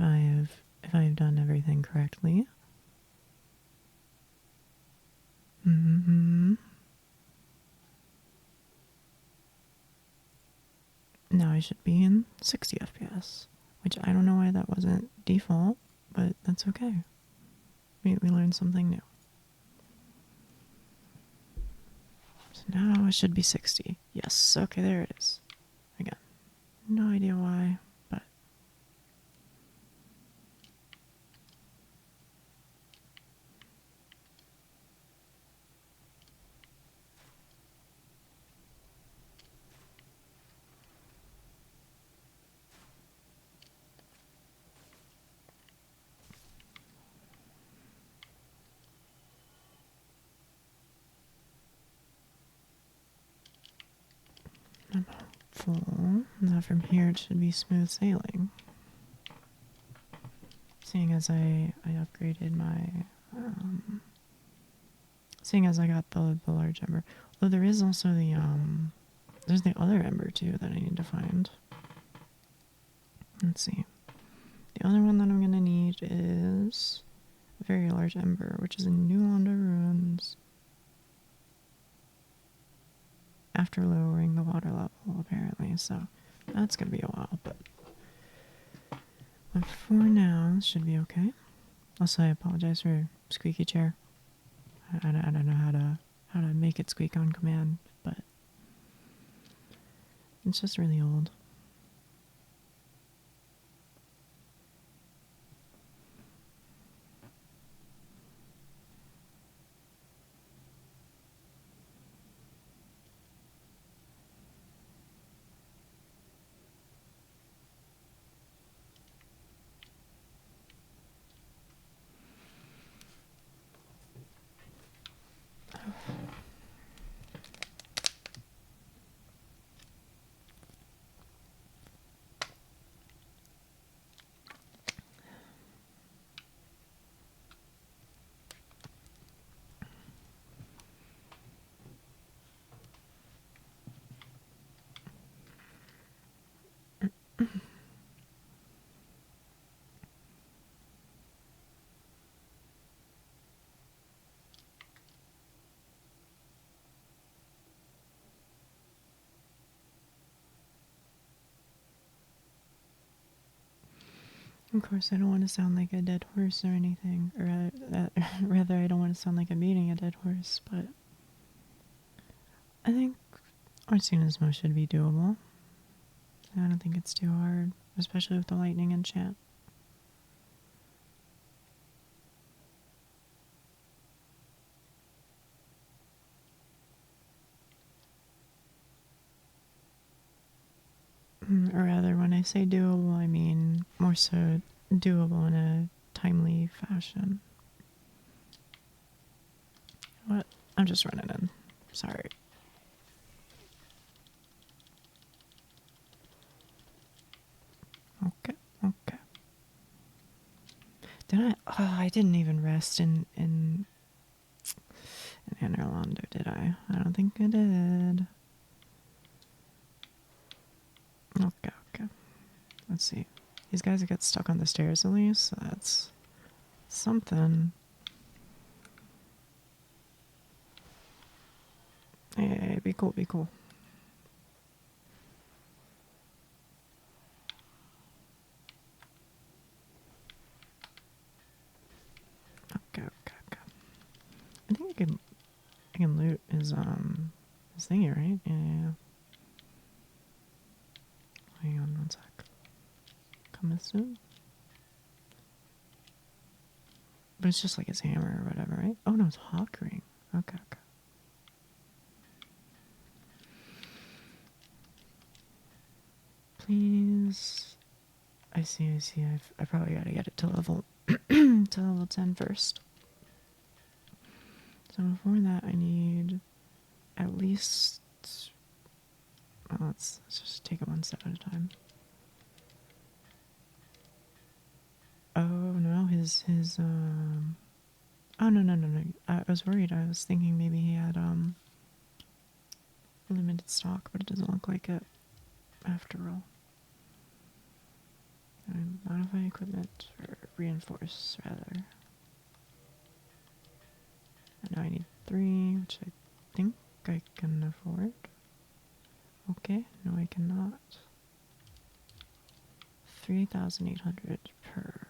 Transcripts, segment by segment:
I've done everything correctly. Mm-hmm. Now I should be in 60 FPS, which I don't know why that wasn't default, but that's okay. We learned something new. So now it should be 60. Yes, okay, there it is. Again, no idea why, but I'm hopeful that from here it should be smooth sailing. Seeing as I upgraded my, seeing as I got the large ember. Though there is also the, there's the other ember too that I need to find. Let's see. The other one that I'm gonna need is a very large ember, which is in New Londo Ruins. After lowering the water level, apparently, so that's gonna be a while, but for now, this should be okay. Also, I apologize for squeaky chair. I don't know how to make it squeak on command, but it's just really old. Of course, I don't want to sound like a dead horse or anything, or rather, I don't want to sound like I'm beating a dead horse, but I think Arsena's Mo should be doable. I don't think it's too hard, especially with the lightning enchant. Or rather, when I say doable, I mean more so doable in a timely fashion. What? I'm just running in. Sorry. Okay, okay. Did I? Oh, I didn't even rest in Anor Londo, did I? I don't think I did. Okay, okay. Let's see. These guys get stuck on the stairs at least, so that's something. Hey, be cool, be cool. Okay, okay, okay. I think I can loot his thingy, right? Yeah. Hang on one sec. Coming soon. But it's just like his hammer or whatever, right? Oh no, it's Hawk Ring. Okay, okay. Please. I see. I probably gotta get it to level to level 10 first. So before that, I need at least. Well, let's just take it one step at a time. Oh no, his Oh no. I was worried. I was thinking maybe he had limited stock, but it doesn't look like it after all. Mind if Modify equipment, or reinforce, rather. And now I need 3, which I think I can afford. Okay, no I cannot. 3,800 per.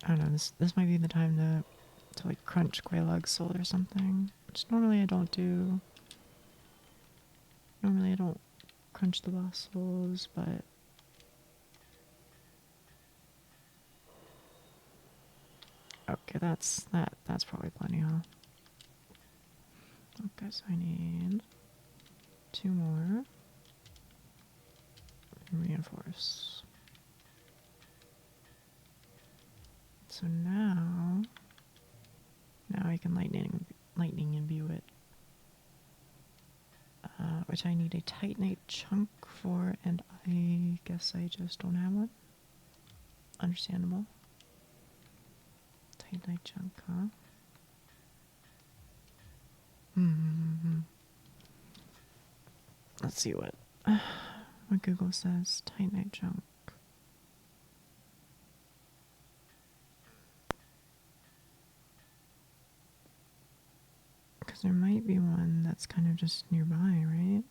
I don't know, this might be the time to like crunch Quelaag's soul or something. Which normally I don't do. Normally I don't crunch the boss souls, but okay, that's probably plenty, huh? Okay, so I need 2 more. And reinforce. So now I can lightning imbue it. Which I need a titanite chunk for, and I guess I just don't have one. Understandable. Titanite chunk, huh? Let's see what Google says. Titanite chunk. Because there might be one that's kind of just nearby, right?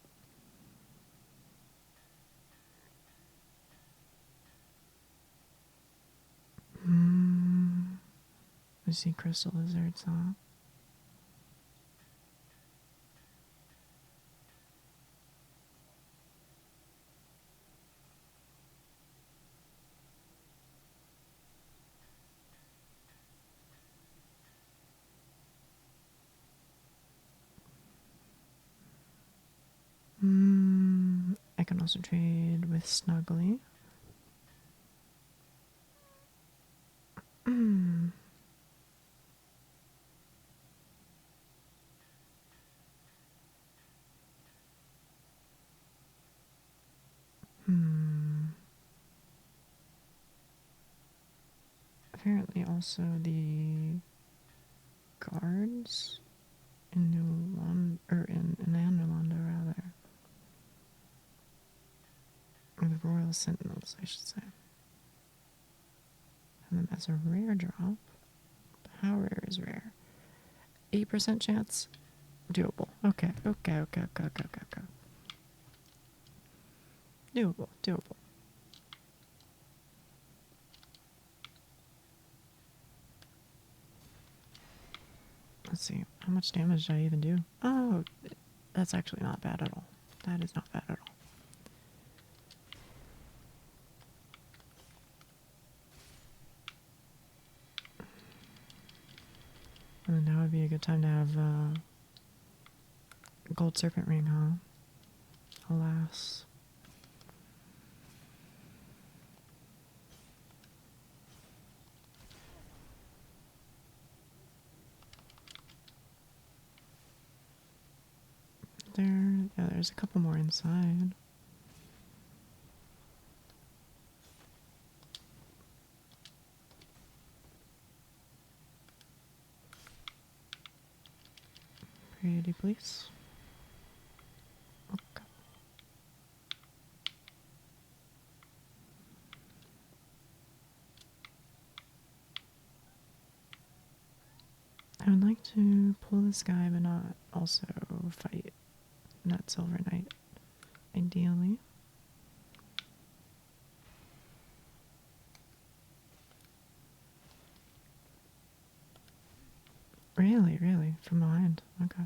I see crystal lizards, huh? I can also trade with Snuggly. Apparently also the guards in in Anulanda rather. Or the Royal Sentinels, I should say. And then as a rare drop, how rare is rare? 8% chance? Doable. Okay. Doable. Let's see. How much damage did I even do? Oh, that's actually not bad at all. That is not bad at all. And then now would be a good time to have Gold Serpent Ring, huh? Alas. There's a couple more inside. Pretty please. Okay. I would like to pull this guy, but not also fight that Silver Knight, ideally. Really? From behind. Okay.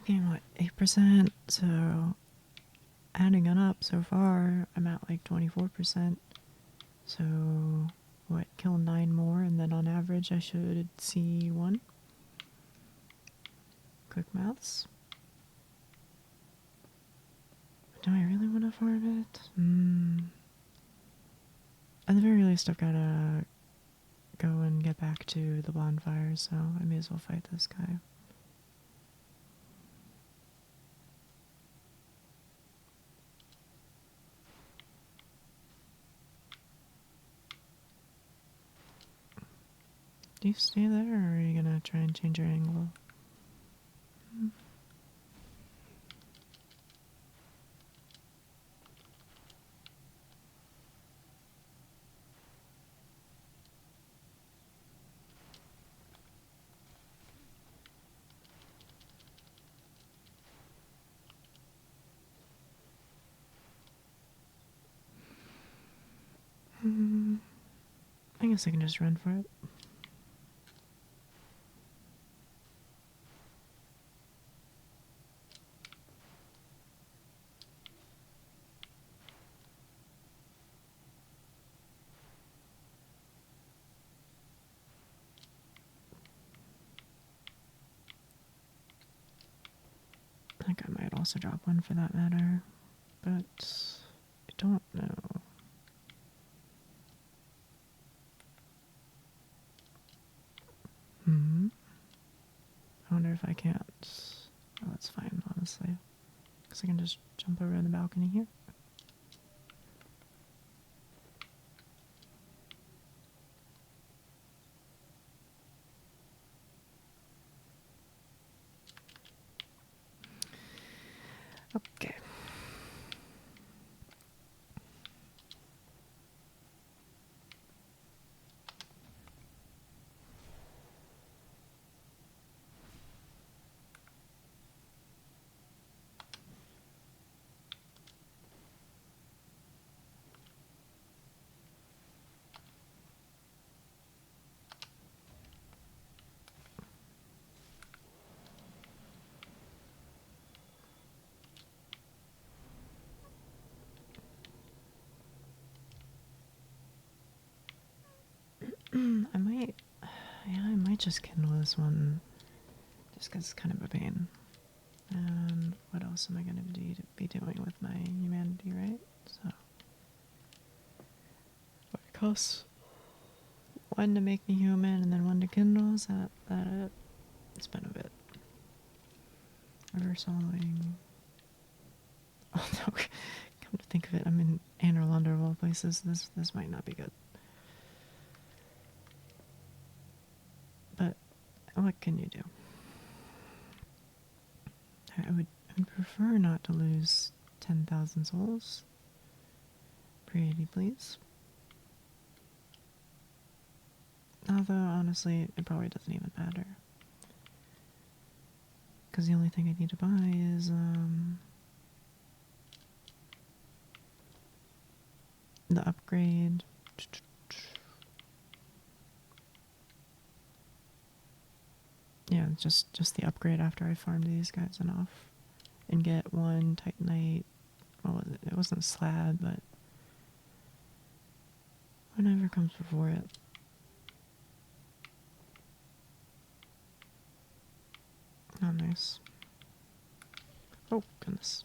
Okay, what, 8%? So, adding it up so far, I'm at like 24%. So, what, kill 9 more, and then on average I should see 1? quick maths. Do I really want to farm it? At the very least, I've got to go and get back to the bonfire, so I may as well fight this guy. Do you stay there, or are you gonna try and change your angle? I guess I can just run for it. I think I might also drop one for that matter, but I don't know. I wonder if I can't. Oh, that's fine, honestly. Because I can just jump over the balcony here. Okay. I might just kindle this one, just because it's kind of a pain. And what else am I going to be doing with my humanity, right? So, what it costs one to make me human, and then one to kindle. Is that it? It's been a bit. Reverse hollowing. Oh no! Come to think of it, I'm in Anne Orlando of all places. This might not be good. But what can you do? I would prefer not to lose 10,000 souls. Pretty please. Although, honestly, it probably doesn't even matter. Because the only thing I need to buy is, the upgrade. Yeah, just the upgrade after I farmed these guys enough. And get one Titanite. What was it? It wasn't a slab, but whatever comes before it. Oh, nice. Oh, goodness.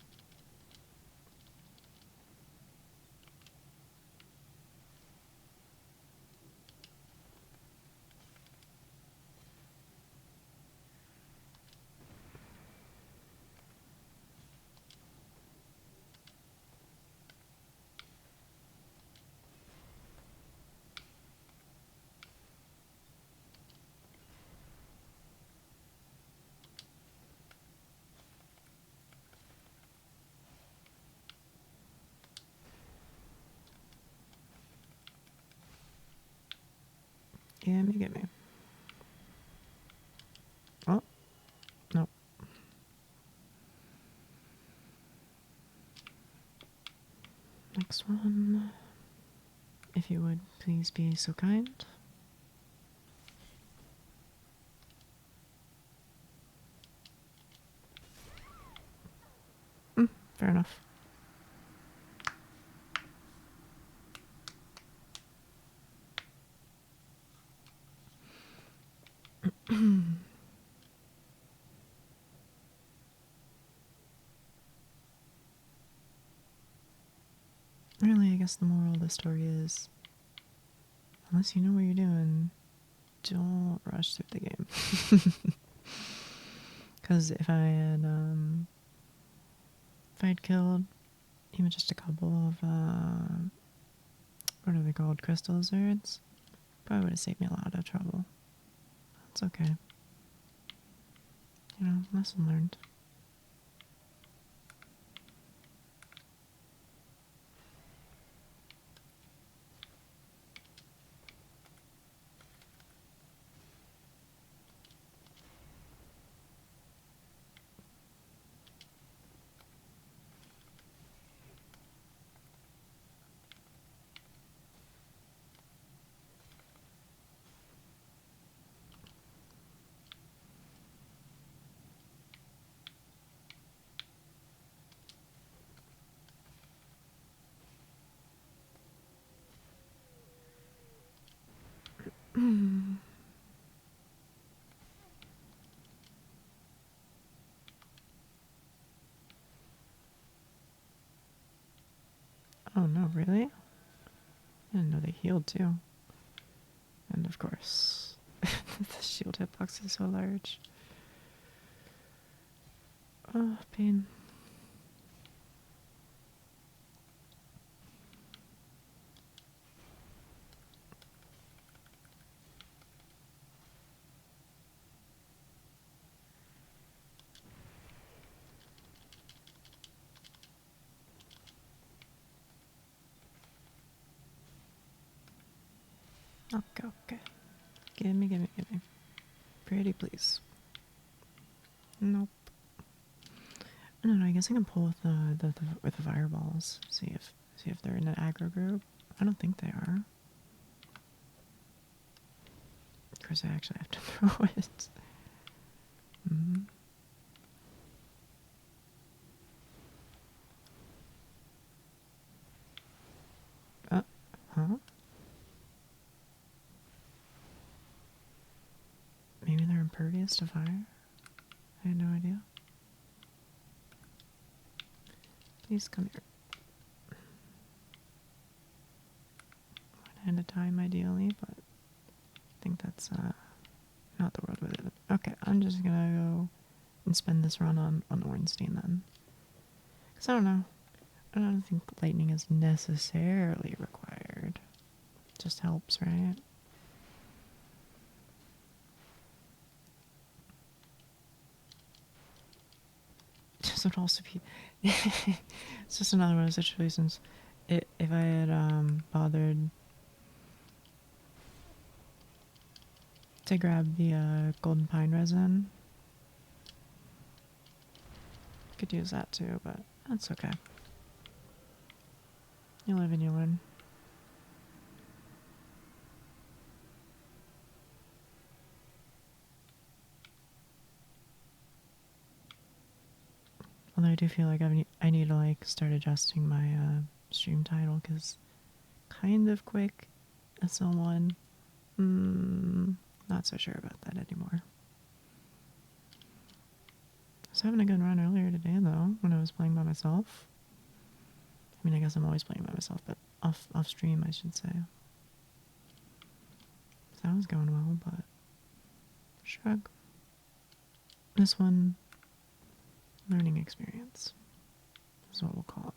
Get me. Oh, no. Next one. If you would please be so kind. Fair enough. guess the moral of the story is, unless you know what you're doing, don't rush through the game. Because if I'd killed even just a couple of, what are they called, crystal lizards, probably would have saved me a lot of trouble. That's okay. You know, lesson learned. Oh no, really? I didn't know they healed too. And of course, the shield hitbox is so large. Oh, pain. Okay, okay. Gimme, gimme, gimme. Pretty please. Nope. I don't know, I guess I can pull with with the fireballs. See if they're in an aggro group. I don't think they are. Of course I actually have to throw it. Mm-hmm. Huh? Maybe they're impervious to fire? I had no idea. Please come here. One at a time, ideally, but I think that's not the world we live in. Okay, I'm just gonna go and spend this run on Ornstein then. Because I don't know. I don't think lightning is necessarily required. Just helps, right? This would also be... it's just another one of those situations. If I had bothered to grab the golden pine resin, could use that too, but that's okay. You live and you learn. Although I do feel like I need to like start adjusting my stream title, because kind of quick SL1. Not so sure about that anymore. I was having a good run earlier today though, when I was playing by myself. I mean, I guess I'm always playing by myself, but off stream I should say. So that was going well, but shrug. This one, learning experience is what we'll call it.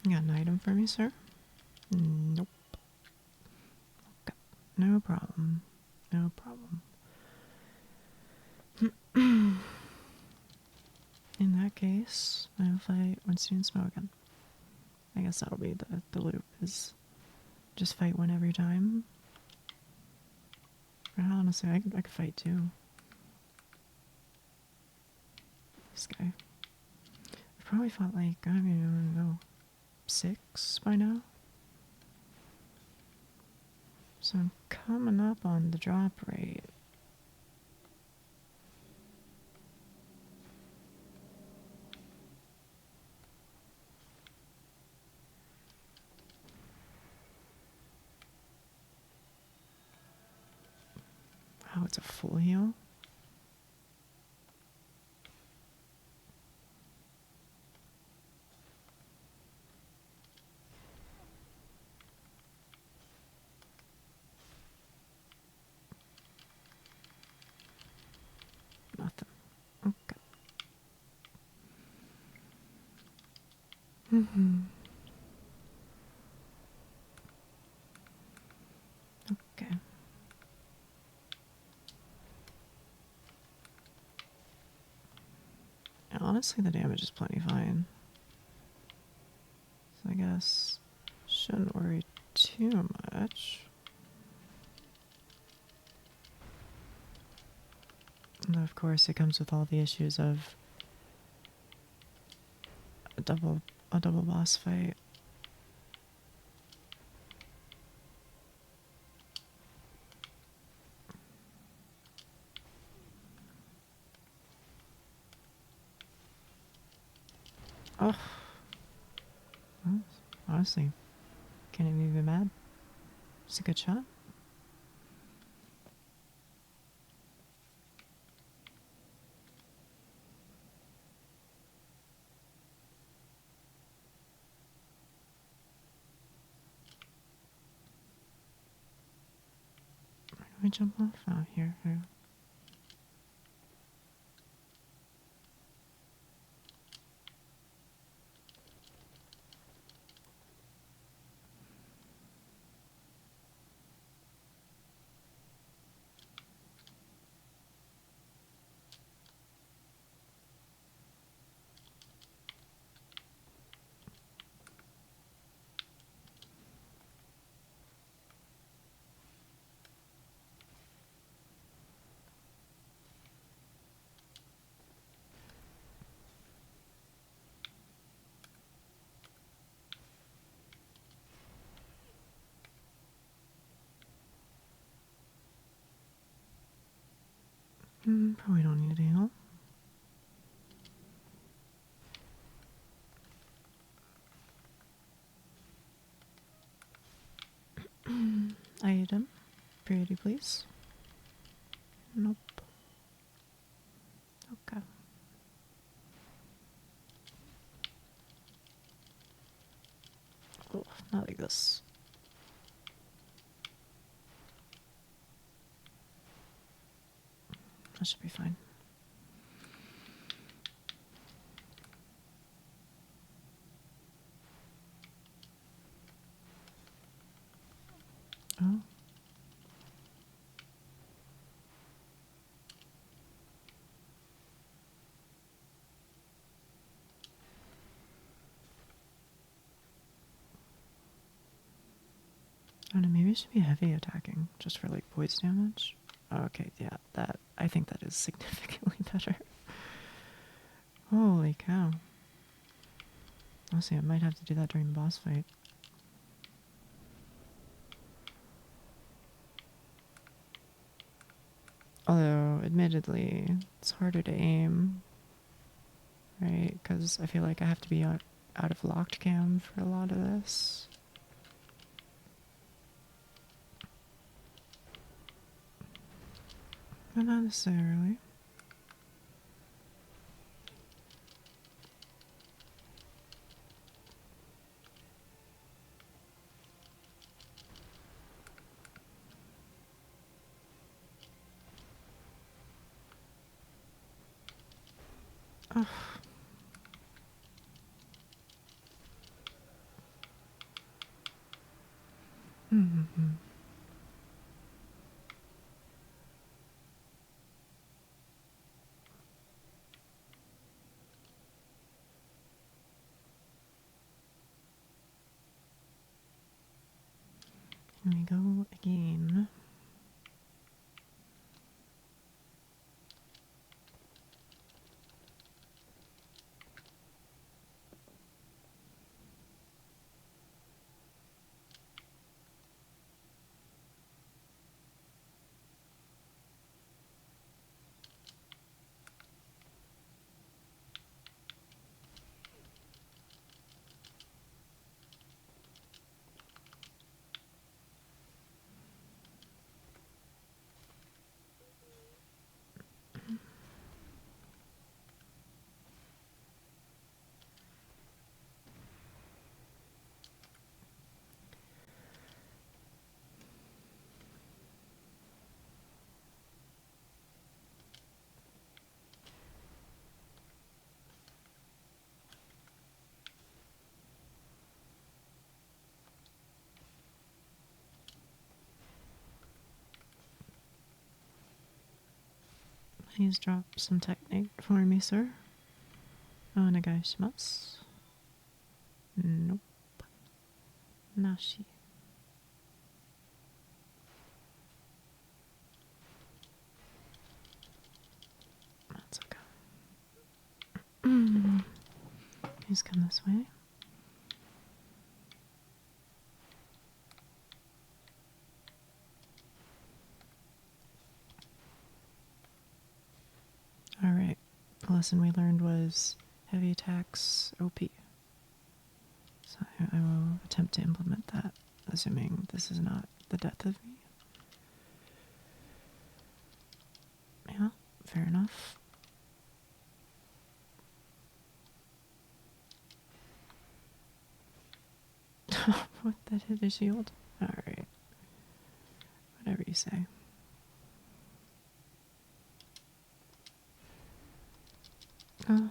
You got an item for me, sir? Nope. Okay. No problem. No problem. In that case, if I Once you smoking. I guess that'll be the loop, is just fight one every time. Or honestly, I could fight too. This guy. I've probably fought like, I don't even know, 6 by now. So I'm coming up on the drop rate. Oh, it's a full heal? Nothing. Okay. Okay. Honestly, the damage is plenty fine. So I guess shouldn't worry too much. And of course, it comes with all the issues of a double boss fight. Oh, well, honestly, can't even be mad. It's a good shot. Where do we jump off? Oh, here. Probably don't need a heal. Item. Pretty please. Nope. Okay. Oh, not like this. That should be fine. Oh. I don't know, maybe it should be heavy attacking, just for like poise damage. Okay, yeah, I think that is significantly better. Holy cow. Honestly, I might have to do that during the boss fight. Although, admittedly, it's harder to aim, right? Because I feel like I have to be out of locked cam for a lot of this. But not necessarily. Oh. Mm-hmm. Here we go again. Please drop some technique for me, sir. Onegaishimasu. Nope. Nashi. That's okay. Please come this way. Alright. The lesson we learned was heavy attacks OP. So I will attempt to implement that, assuming this is not the death of me. Yeah, fair enough. What, that hit a shield? Alright. Whatever you say. Oh.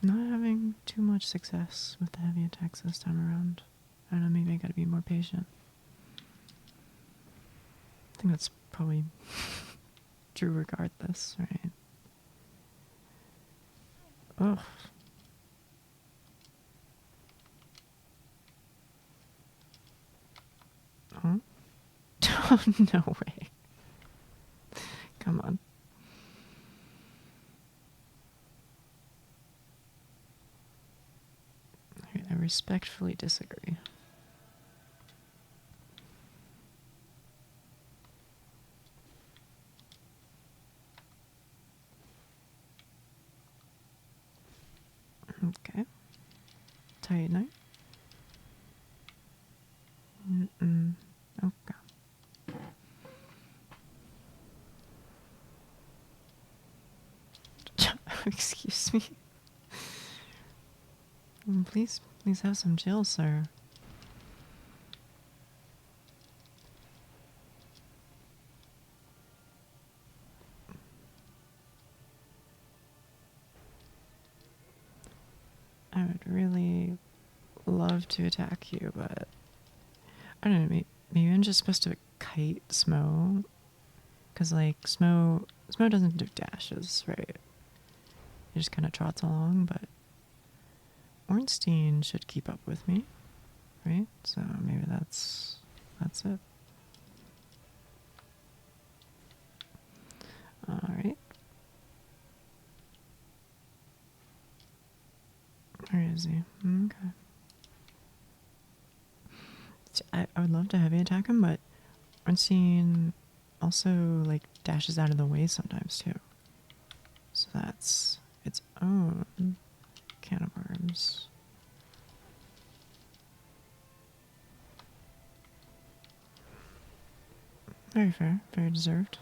Not having too much success with the heavy attacks this time around. I don't know, maybe I gotta be more patient. I think that's probably true regardless, right? Ugh. Huh? Oh, no way. Come on. I respectfully disagree. Okay. Tight night. Okay. Excuse me. Please have some chill, sir. I would really love to attack you, but I don't know, maybe I'm just supposed to kite Smo, because like Smo doesn't do dashes, right? He just kind of trots along, but Ornstein should keep up with me, right? So maybe that's it. All right. Where is he? Okay. I would love to heavy attack him, but Ornstein also like dashes out of the way sometimes too. So that's its own can of worms. Very fair, very deserved.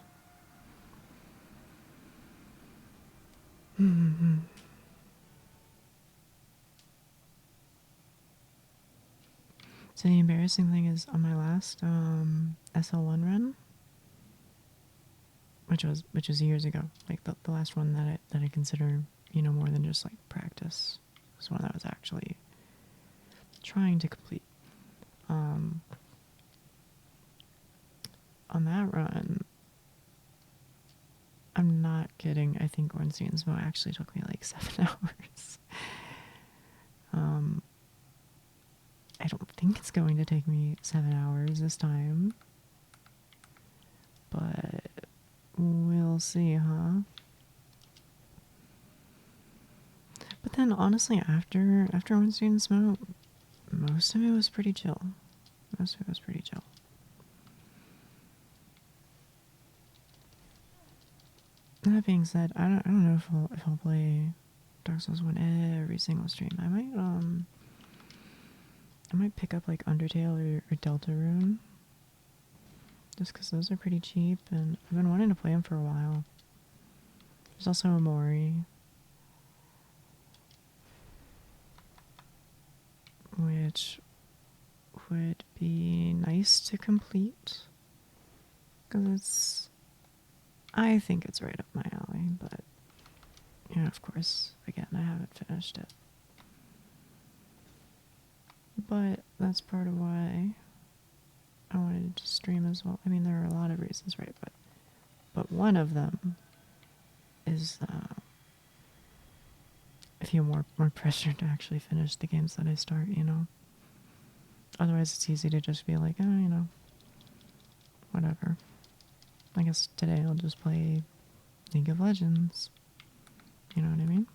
So the embarrassing thing is on my last SL1 run, which was years ago, like the last one that I consider, you know, more than just like practice. was one that I was actually trying to complete. On that run, I'm not kidding. I think Ornstein and Smoke actually took me like 7 hours. I don't think it's going to take me 7 hours this time, but we'll see, huh? But then, honestly, after Ornstein and Smoke, most of it was pretty chill. Most of it was pretty chill. That being said, I don't know if I'll play Dark Souls 1 every single stream. I might pick up like Undertale or Deltarune, just because those are pretty cheap, and I've been wanting to play them for a while. There's also Omori, which would be nice to complete, because I think it's right up my alley, but, you know, of course, again, I haven't finished it. But that's part of why I wanted to stream as well. I mean, there are a lot of reasons, right? But one of them is I feel more pressure to actually finish the games that I start, you know? Otherwise, it's easy to just be like, oh, you know, whatever. I guess today I'll just play League of Legends. You know what I mean?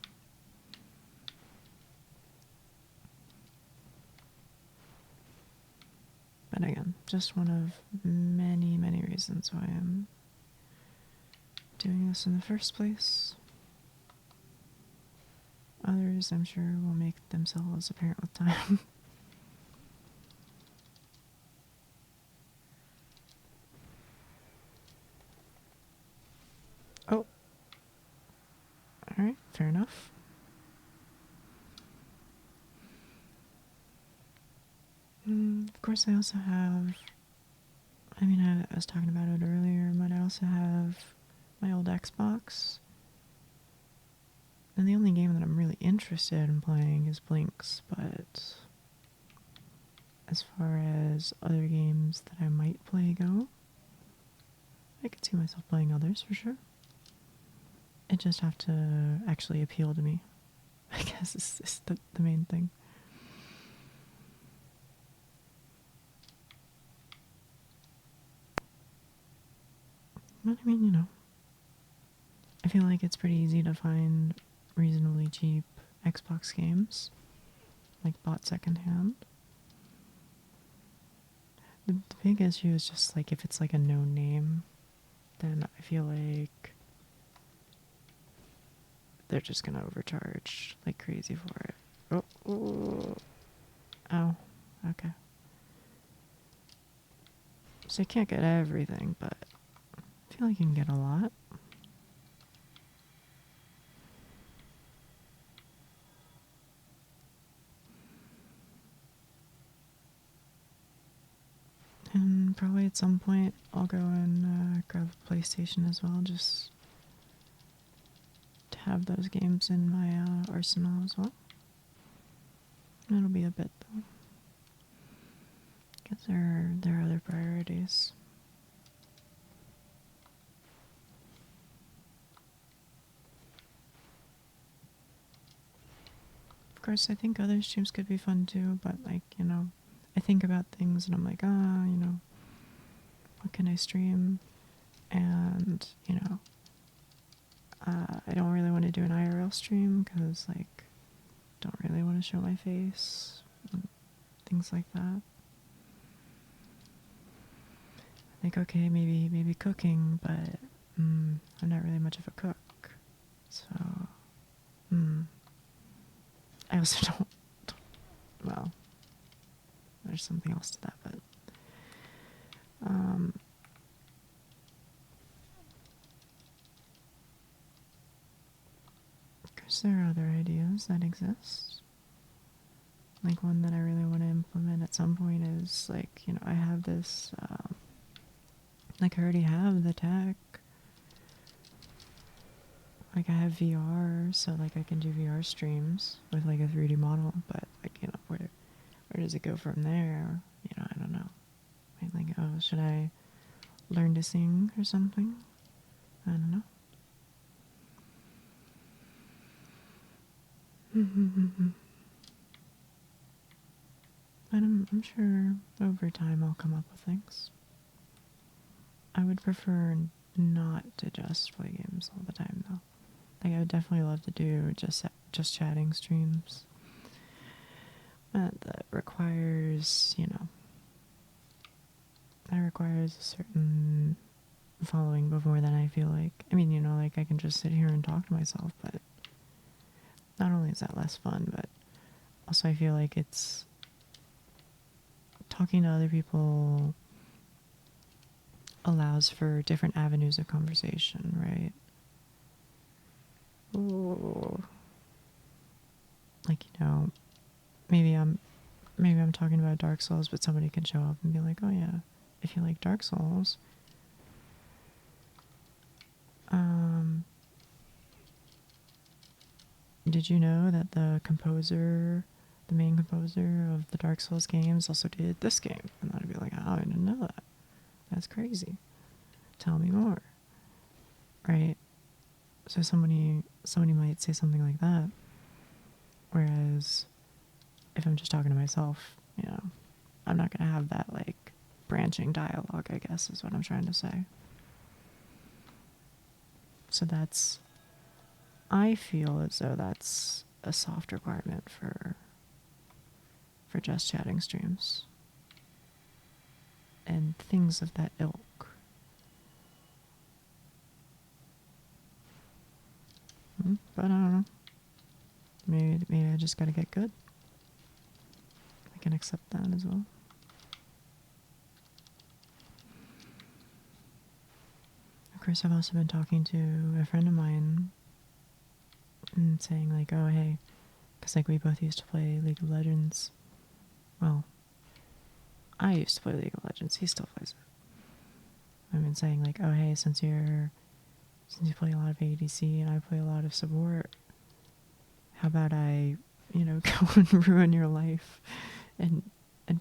But again, just one of many, many reasons why I'm doing this in the first place. Others, I'm sure, will make themselves apparent with time. Oh. Alright, fair enough. Of course, I also have... I mean, I was talking about it earlier, but I also have my old Xbox. And the only game that I'm really interested in playing is Blinks, but as far as other games that I might play go, I could see myself playing others for sure. It just have to actually appeal to me, I guess is the main thing. But I mean, you know, I feel like it's pretty easy to find reasonably cheap Xbox games, like bought secondhand. The big issue is just like if it's like a known name, then I feel like they're just gonna overcharge like crazy for it. Oh, ooh. Oh, okay. So you can't get everything, but I feel like you can get a lot. And probably at some point I'll go and grab a PlayStation as well, just to have those games in my arsenal as well. It'll be a bit though, because there are other priorities. Of course, I think other streams could be fun too, but like, you know, I think about things and I'm like, you know, what can I stream? And, you know, I don't really want to do an IRL stream because, like, don't really want to show my face and things like that. Like, okay, maybe cooking, but I'm not really much of a cook. So, I also don't, well, there's something else to that, but of course there are other ideas that exist. Like one that I really want to implement at some point is like, you know, I have this, like I already have the tech like I have VR, so like I can do VR streams with like a 3D model, but like, you know, where does it go from there? You know, I don't know. I mean, like, oh, should I learn to sing or something? I don't know. But I'm sure over time I'll come up with things. I would prefer not to just play games all the time, though. Like, I would definitely love to do just chatting streams. But that requires, you know, that requires a certain following before then I feel like. I mean, you know, like I can just sit here and talk to myself, but not only is that less fun, but also I feel like it's talking to other people allows for different avenues of conversation, right? Ooh. Like, you know, maybe I'm talking about Dark Souls, but somebody can show up and be like, "Oh yeah, if you like Dark Souls, um, did you know that the main composer of the Dark Souls games, also did this game?" And I'd be like, "Oh, I didn't know that. That's crazy. Tell me more." Right? So somebody might say something like that, whereas if I'm just talking to myself, you know, I'm not gonna have that like branching dialogue, I guess is what I'm trying to say. So I feel as though that's a soft requirement for just chatting streams and things of that ilk. But I don't know. Maybe I just gotta get good. I can accept that as well. Of course, I've also been talking to a friend of mine and saying like, "Oh hey," because like we both used to play League of Legends. Well, I used to play League of Legends. He still plays it. I've been saying like, "Oh hey, since you play a lot of ADC and I play a lot of support, how about I, you know, go and ruin your life and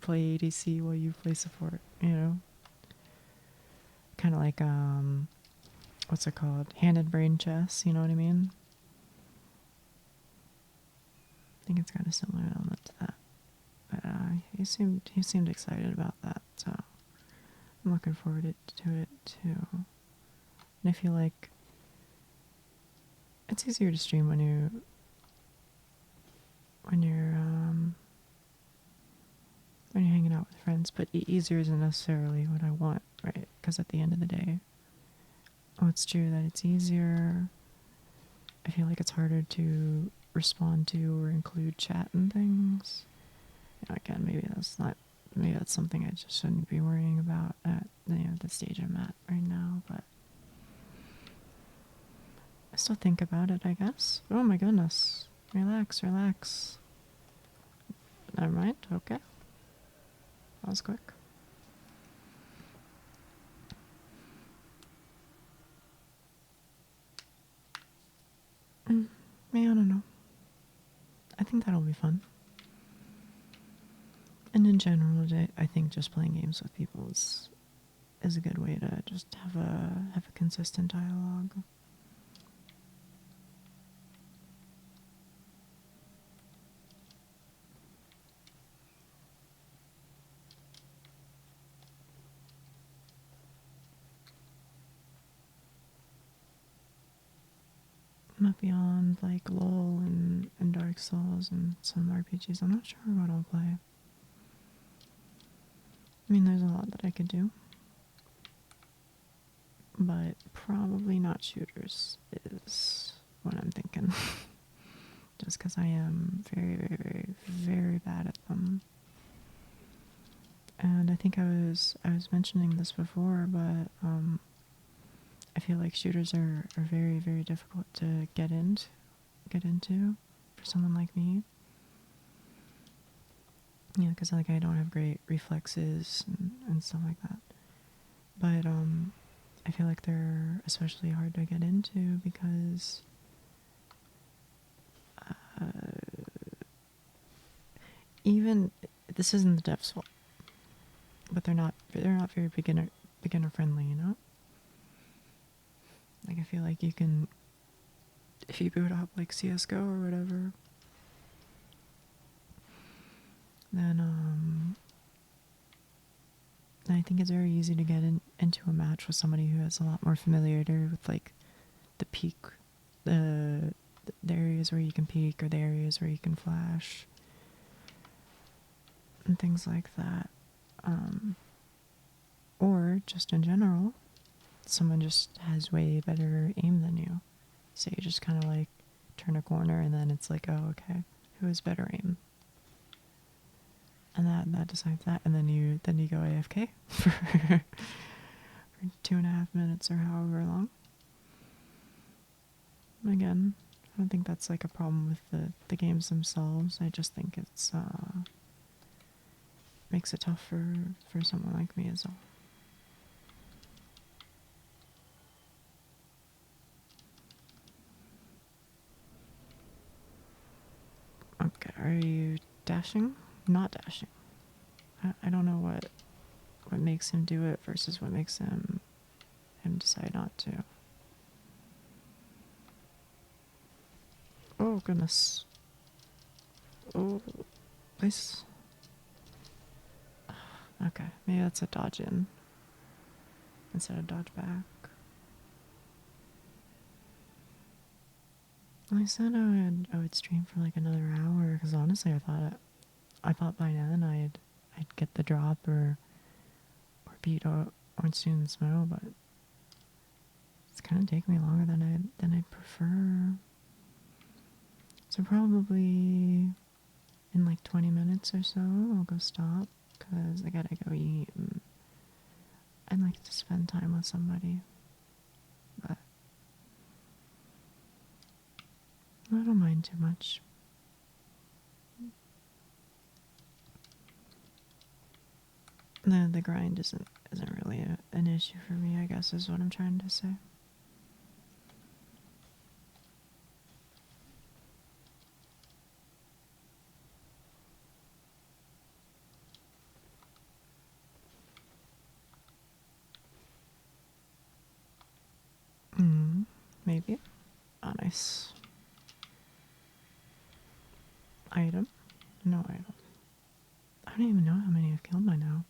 play ADC while you play support, you know?" Kind of like what's it called? Hand and brain chess, you know what I mean? I think it's kind of similar element to that. But he seemed excited about that, so I'm looking forward to it too. And I feel like it's easier to stream when you're hanging out with friends, but easier isn't necessarily what I want, right? Because at the end of the day, it's true that it's easier. I feel like it's harder to respond to or include chat and things. You know, again, maybe that's something I just shouldn't be worrying about at the stage I'm at right now, but I still think about it, I guess. Oh my goodness. Relax, relax. Never mind. Okay. That was quick. I don't know. I think that'll be fun. And in general, I think just playing games with people is a good way to just have a consistent dialogue. Not beyond like LOL and Dark Souls and some RPGs. I'm not sure what I'll play. I mean, there's a lot that I could do, but probably not shooters is what I'm thinking. Just because I am very, very, very, very bad at them. And I think I was mentioning this before, but I feel like shooters are very, very difficult to get into for someone like me. Yeah, because like I don't have great reflexes and stuff like that. But I feel like they're especially hard to get into because even this isn't the dev's fault, but they're not very beginner friendly, you know? Like I feel like you can, if you boot up like CS:GO or whatever, then I think it's very easy to get into a match with somebody who has a lot more familiarity with like the peak, the the areas where you can peek or the areas where you can flash and things like that. Or just in general, someone just has way better aim than you. So you just kind of like turn a corner and then it's like, oh, okay, who has better aim? And that decides that, and then you go AFK for 2.5 minutes or however long. Again, I don't think that's like a problem with the games themselves. I just think it's makes it tough for someone like me as well. Okay, are you dashing? Not dashing. I don't know what makes him do it versus what makes him decide not to. Oh goodness. Oh, nice. Okay, maybe that's a dodge in instead of dodge back. I said I would stream for like another hour because honestly I thought by then I'd get the drop or beat Orange Student Snow, but it's kind of taking me longer than I'd prefer. So probably in like 20 minutes or so I'll go stop because I gotta go eat and I'd like to spend time with somebody, but I don't mind too much. The grind isn't really an issue for me, I guess is what I'm trying to say. Maybe. Oh, nice. Item? No item. I don't even know how many I've killed by now.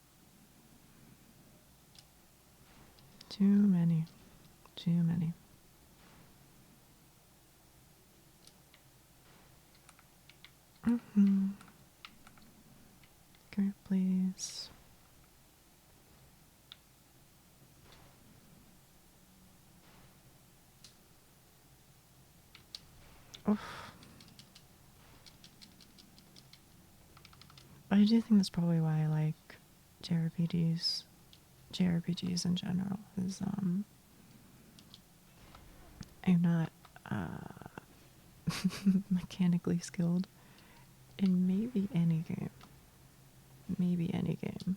Too many. Too many. Come here, please. Oof. I do think that's probably why I like JRPGs in general, is I'm not mechanically skilled in maybe any game. Maybe any game.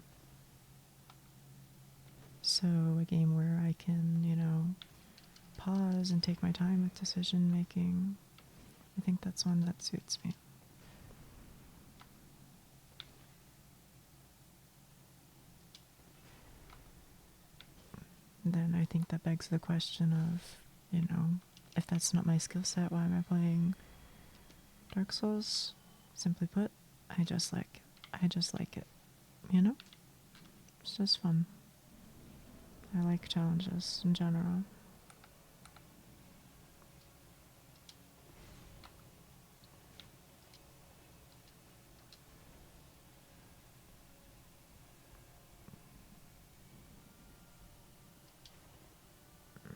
So a game where I can, you know, pause and take my time with decision making, I think that's one that suits me. Then I think that begs the question of, you know, if that's not my skill set, why am I playing Dark Souls? Simply put, I just like it, you know? It's just fun. I like challenges in general.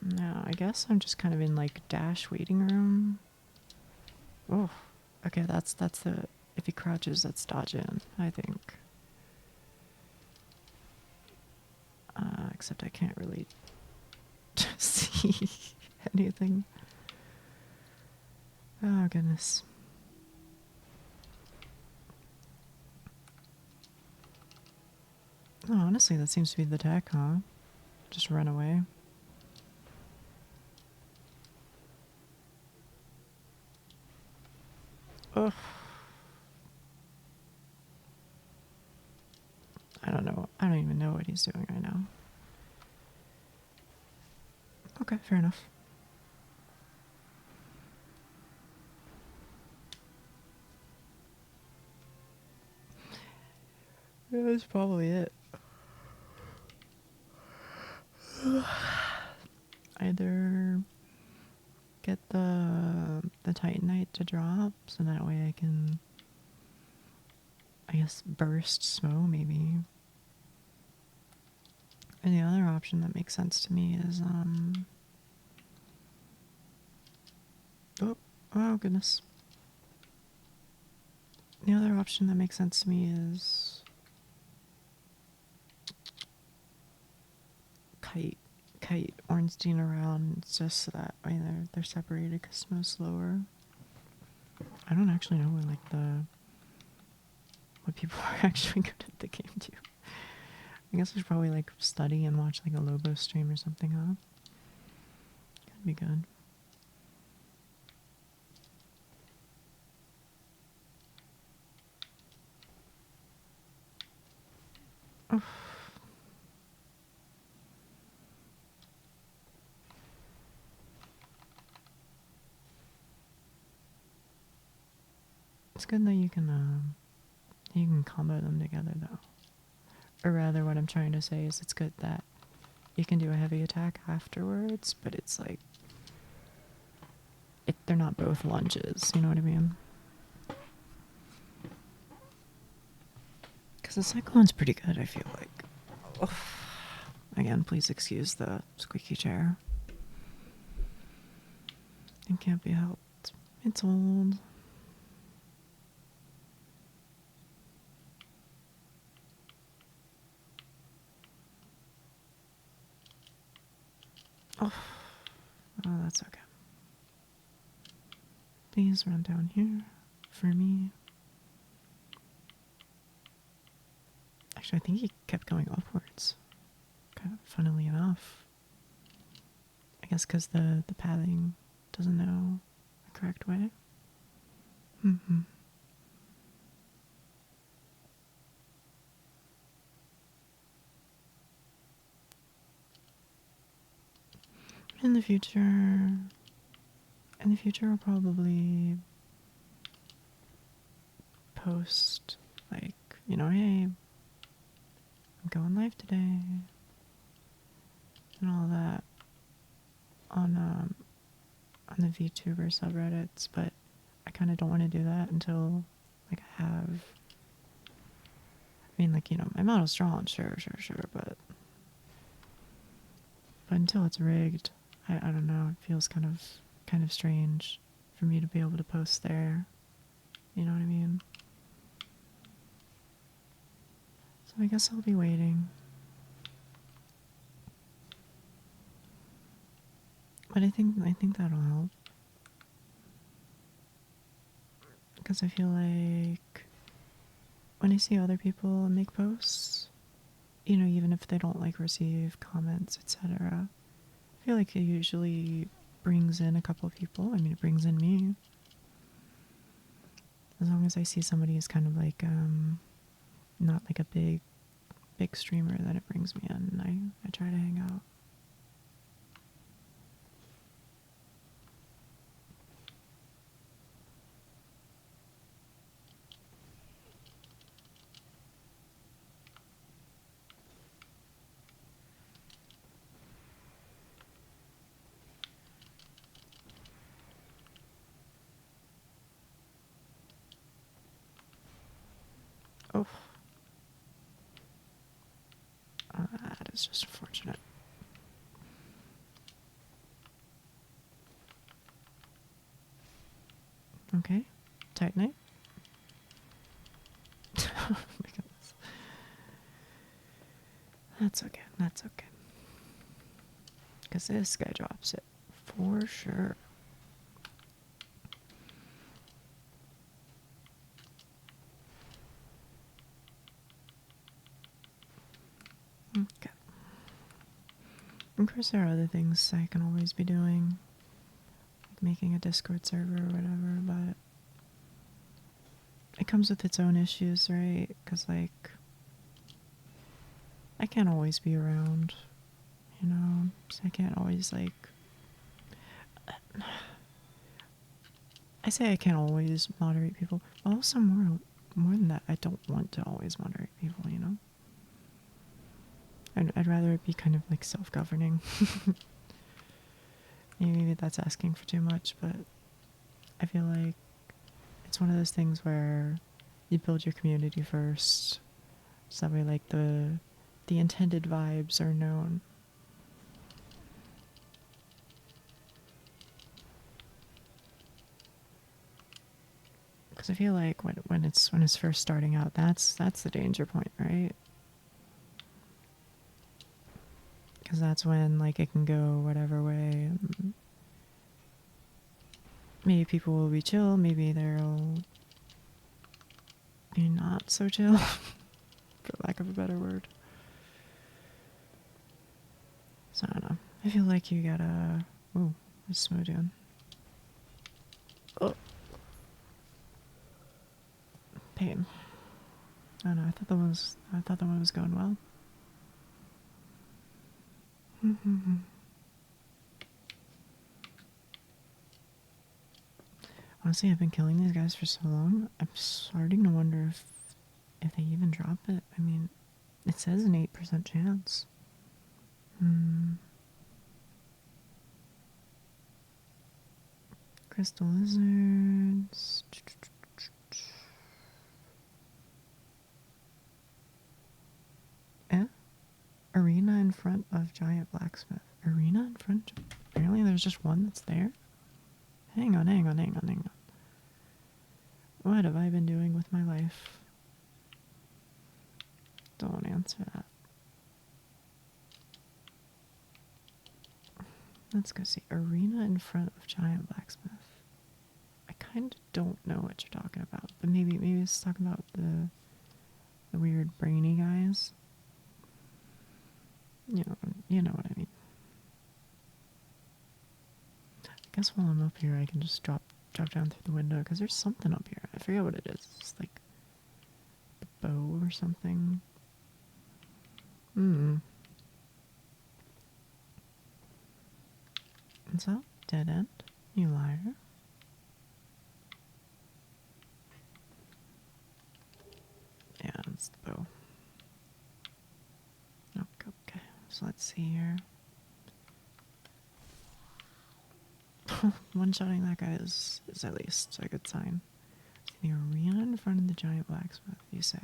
Now, I guess I'm just kind of in like dash waiting room. Oh, okay, that's the, if he crouches, that's dodge in, I think. Except I can't really see anything. Oh, goodness. Oh, honestly, that seems to be the tech, huh? Just run away. Ugh. don't know. I don't even know what he's doing right now. Okay, fair enough. Yeah, that's probably it. Either get the Titanite to drop, so that way I can, I guess, burst Smo maybe. And the other option that makes sense to me is oh goodness. The other option that makes sense to me is kite Ornstein around. It's just so that way they're separated because Smo's slower. I don't actually know what people are actually good at the game do. I guess I should probably like study and watch like a Lobo stream or something, huh? Could be good. Oh. It's good that you can combo them together though. Or rather, what I'm trying to say is it's good that you can do a heavy attack afterwards, but it's like they're not both lunges. You know what I mean? Because the Cyclone's pretty good, I feel like. Oh. Again, please excuse the squeaky chair. It can't be helped. It's old. Oh, that's okay. Please run down here for me. Actually, I think he kept going upwards. Kind of funnily enough. I guess because the pathing doesn't know the correct way. Mm-hmm. In the future, I'll probably post like, hey, I'm going live today and all that on the VTuber subreddits, but I kind of don't want to do that until like I have. I mean, like, my model's strong, sure, but until it's rigged, I don't know. It feels kind of strange for me to be able to post there. You know what I mean? So I guess I'll be waiting. But I think that'll help. Because I feel like when I see other people make posts, even if they don't like receive comments, etc., I feel like it usually brings in a couple of people. I mean, it brings in me. As long as I see somebody who's kind of like, not like a big streamer, then it brings me in and I try to hang out. Oh. That is just unfortunate. Okay. Titanite. Oh my goodness. That's okay. Because this guy drops it. For sure. Okay. Of course, there are other things I can always be doing, like making a Discord server or whatever, but it comes with its own issues, right? Because, like, I can't always be around, you know, so I can't always like. I say I can't always moderate people, but also more than that, I don't want to always moderate people, you know? I'd rather it be kind of like self-governing. Maybe that's asking for too much, but I feel like it's one of those things where you build your community first, so that way like the intended vibes are known. Because I feel like when it's first starting out, that's the danger point, right? Because that's when like it can go whatever way. And maybe people will be chill, maybe they'll be not so chill, for lack of a better word. So I don't know. I feel like you gotta. Ooh, what's Smo doing? Oh, pain. I don't know. I thought the one was going well. Honestly, I've been killing these guys for so long. I'm starting to wonder if they even drop it. I mean, it says an 8% chance. Crystal lizards. Eh? Arena in front of giant blacksmith. Arena in front? Apparently there's just one that's there? Hang on. What have I been doing with my life? Don't answer that. Let's go see. Arena in front of giant blacksmith. I kind of don't know what you're talking about, but maybe it's talking about the weird brainy guys. You know what I mean. I guess while I'm up here, I can just drop down through the window because there's something up here. I forget what it is. It's like a bow or something. What's up? Dead end? You liar. Yeah, it's the bow. Okay. So let's see here. One-shotting that guy is at least a good sign. The arena in front of the giant blacksmith, you say?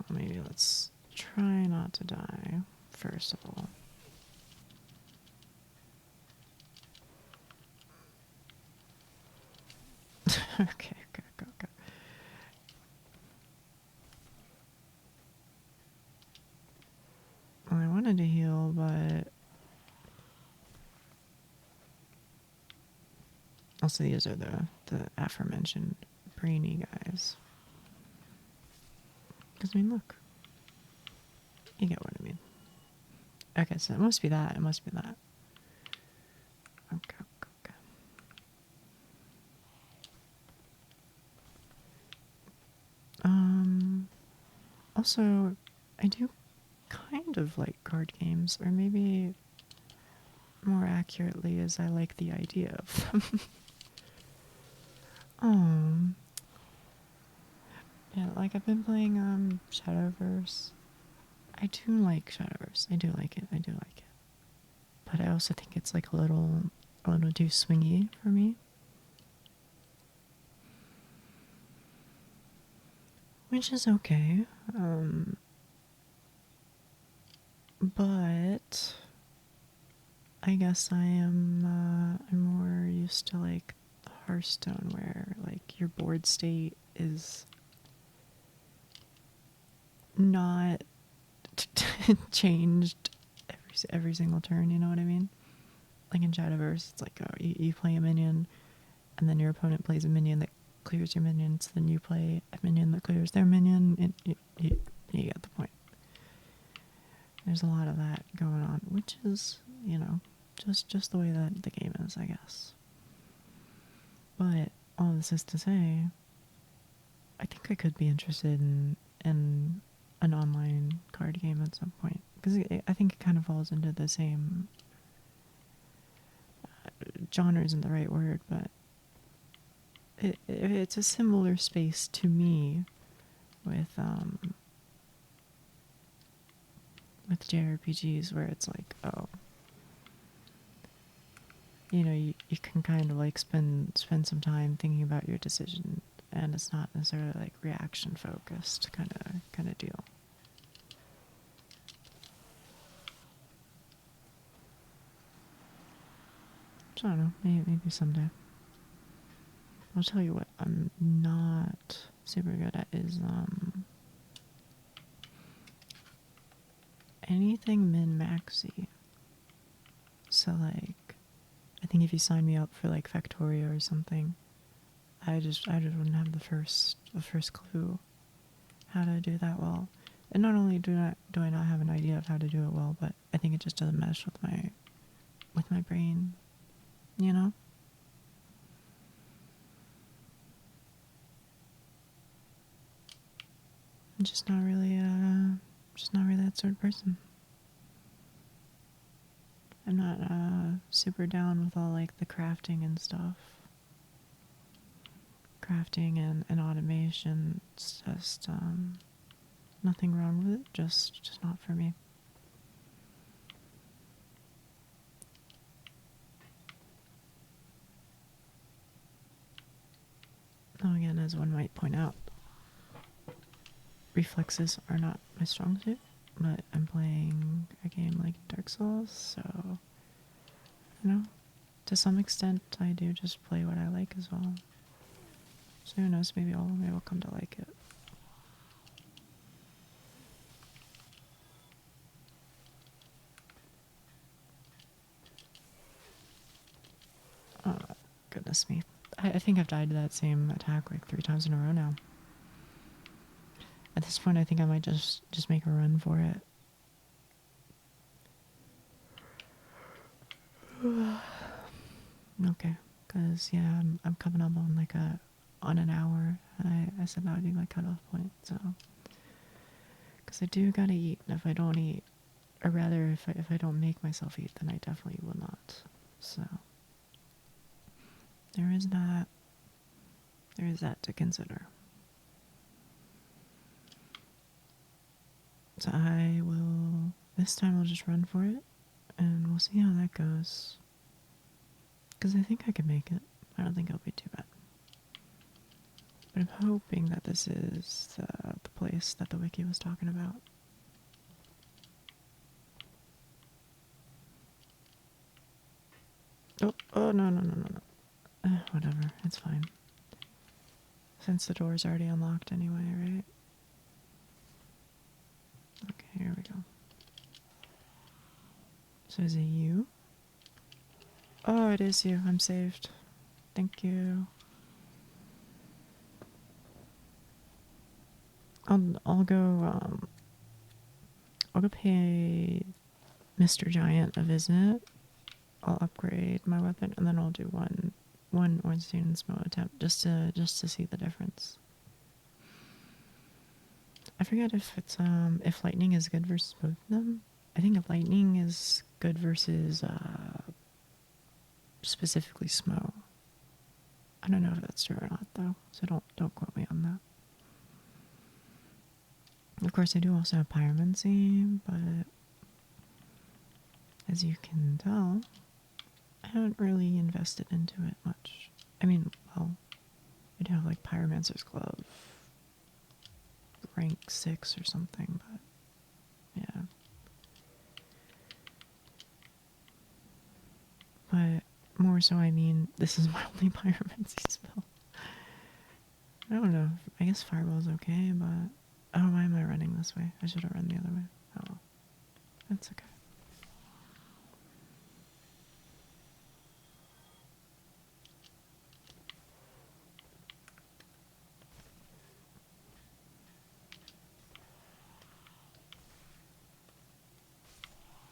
Well, maybe let's try not to die, first of all. Okay, go. Well, I wanted to heal, but also these are the aforementioned brainy guys. Because, I mean, look. You get what I mean. Okay, so it must be that. Okay. Also, I do kind of like card games, or maybe more accurately is I like the idea of them. Yeah, like I've been playing Shadowverse. I do like Shadowverse. I do like it. But I also think it's like a little too swingy for me. Which is okay. But I guess I'm more used to like Hearthstone, where like your board state is not changed every single turn. You know what I mean? Like in Shadowverse, it's like you play a minion, and then your opponent plays a minion that clears your minions. Then you play a minion that clears their minion, and you get the point. There's a lot of that going on, which is, just the way that the game is, I guess. But all this is to say, I think I could be interested in in an online card game at some point, because I think it kind of falls into the same genre isn't the right word, but it's a similar space to me with JRPGs, where it's like, oh, you can kind of like spend some time thinking about your decision, and it's not necessarily like reaction focused kind of deal. So I don't know, maybe someday. I'll tell you what I'm not super good at is anything min-maxy. So like, I think if you sign me up for like Factorio or something, I just wouldn't have the first clue how to do that well. And not only do I not have an idea of how to do it well, but I think it just doesn't mesh with my brain, you know? I'm just not really that sort of person. I'm not super down with all like the crafting and stuff. Crafting and automation, it's just nothing wrong with it, just not for me. Though again, as one might point out, reflexes are not my strong suit, but I'm playing a game like Dark Souls, so to some extent I do just play what I like as well. So who knows, maybe I'll come to like it. Oh, goodness me. I think I've died to that same attack like 3 times in a row now. At this point, I think I might just make a run for it. Okay, because yeah, I'm coming up on like on an hour. I said that would be my cutoff point, so because I do gotta eat, and if I don't eat, or rather, if I don't make myself eat, then I definitely will not. So there is that. There is that to consider. So I will. This time I'll just run for it, and we'll see how that goes. Because I think I can make it. I don't think it'll be too bad. But I'm hoping that this is the place that the wiki was talking about. Oh, no. Whatever, it's fine. Since the door's already unlocked anyway, right? Okay, here we go. So is it you? Oh, it is you. I'm saved. Thank you. I'll go pay Mr. Giant a visit. I'll upgrade my weapon, and then I'll do one Ornstein Smoke attempt just to see the difference. I forget if lightning is good versus both of them. I think if lightning is good versus specifically Smo. I don't know if that's true or not though, so don't quote me on that. Of course, I do also have pyromancy, but as you can tell, I haven't really invested into it much. I mean, well, I do have like Pyromancer's Glove, rank 6 or something, but yeah. But more so, I mean, this is my only Pyromancy spell. I don't know. I guess Fireball's okay, but oh, why am I running this way? I should have run the other way. Oh well. That's okay.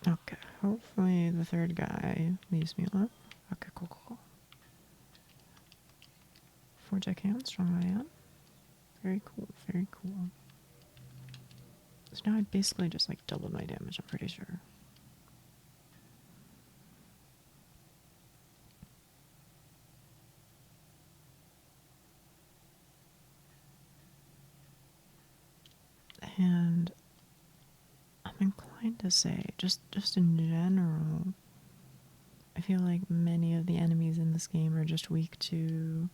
Okay, hopefully the third guy leaves me alone. Okay, cool. Forge I can, strong I am. Very cool. So now I basically just like doubled my damage, I'm pretty sure. And I'm inclined to say, just in general, I feel like many of the enemies in this game are just weak to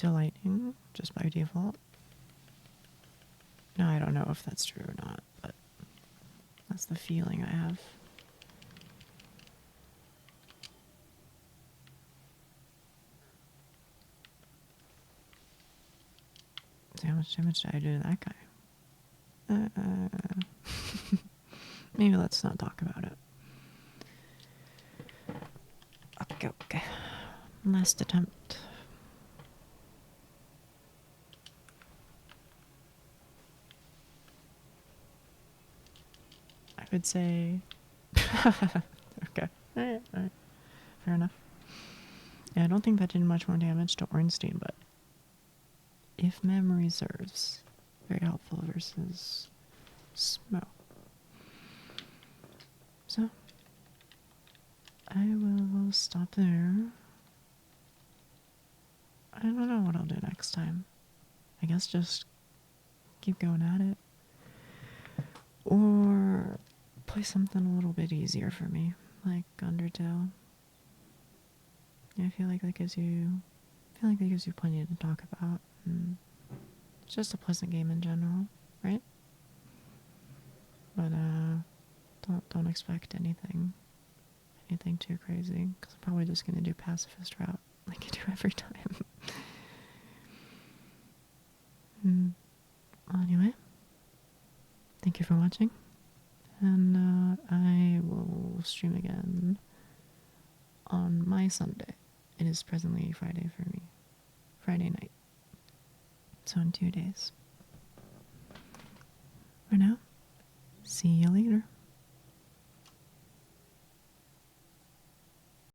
lightning, just by default. Now, I don't know if that's true or not, but that's the feeling I have. See how much damage did I do to that guy? Maybe let's not talk about it. Okay. Last attempt. I would say... okay. Alright. Fair enough. Yeah, I don't think that did much more damage to Ornstein, but if memory serves, very helpful versus smoke. So, I will stop there. I don't know what I'll do next time. I guess just keep going at it. Or play something a little bit easier for me, like Undertale. Yeah, I feel like that gives you plenty to talk about. And it's just a pleasant game in general, right? But don't expect anything too crazy, because I'm probably just gonna do pacifist route like I do every time. Well, anyway, thank you for watching, and I will stream again on my Sunday. It is presently Friday for me. Friday night. So in 2 days. For now, see you later.